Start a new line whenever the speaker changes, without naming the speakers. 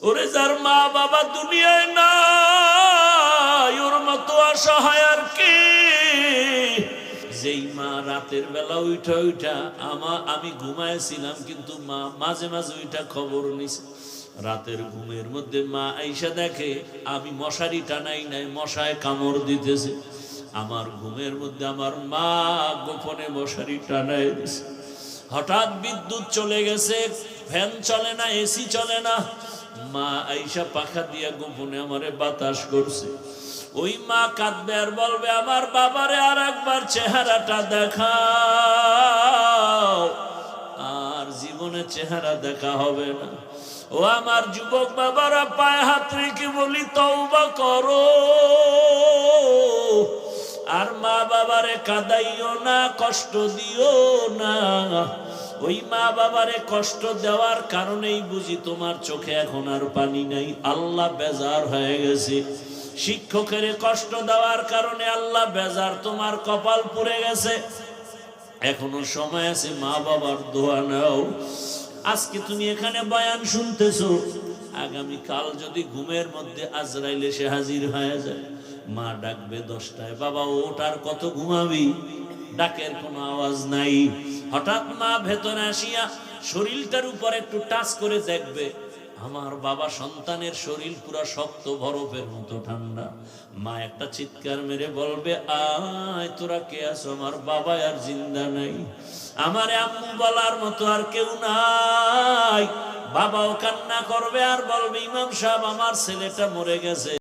ওরে যার মা বাবা দুনিয়ায় নাই ওর মতো অসহায় আর কে? যেই মা রাতের বেলা উঠা আমি ঘুমাইছিলাম, কিন্তু মা মাঝে মাঝে উঠা খবর নিছে। রাতের ঘুমের মধ্যে মা আইসা দেখে আমি মশারি টানাই নাই, মশায় কামড় দিতেছে। আমার ঘুমের মধ্যে আমার মা গোপনে মশারি টানাই দিছে। হঠাৎ বিদ্যুৎ চলে গেছে, ফ্যান চলে না, এসি চলে না। মা আইসা পাখা দিয়া গোপনে আমারে বাতাস করছে। ওই মা কাঁদবে আর বলবে, আমার বাবারে আর একবার চেহারাটা দেখাও। আর জীবনে চেহারা দেখা হবে না। ও আমার যুবক বাবারা, পায়ে হাত রেখে বলি তওবা করো। আর মা বাবারে কাঁদাইও না, কষ্ট দিও না। ওই মা বাবারে কষ্ট দেওয়ার কারণেই বুঝি তোমার চোখে এখন আর পানি নাই। আল্লাহ বেজার হয়ে গেছে। শিক্ষকের কষ্ট দেওয়ার কারণে আল্লাহ বেজার, তোমার কপাল পুড়ে গেছে। এখনো সময় আছে, মা বাবার দোয়া নাও। আজকে তুমি এখানে বয়ান শুনতেছো, আগামী কাল যদি ঘুমের মধ্যে আজরাইল এসে হাজির হয়ে যায়, মা ডাকবে 10টায়, বাবা ওঠ, আর কত ঘুমাবি? ডাকের কোনো আওয়াজ নাই। হঠাৎ মা ভেতরে আসিয়া শরীরটার উপর একটু টাচ করে দেখবে, আমার বাবা সন্তানের শরীর পুরো শক্ত বরফের মতো ঠান্ডা। মা একটা চিৎকার মেরে বলবে, আয় তোরা কে আছো? আমার বাবা আর জিন্দা নাই, আমারে আম্মু বলার মতো আর কেউ নাই। বাবাও কান্না করবে আর বলবে, ইমাম সাহেব আমার ছেলেটা মরে গেছে।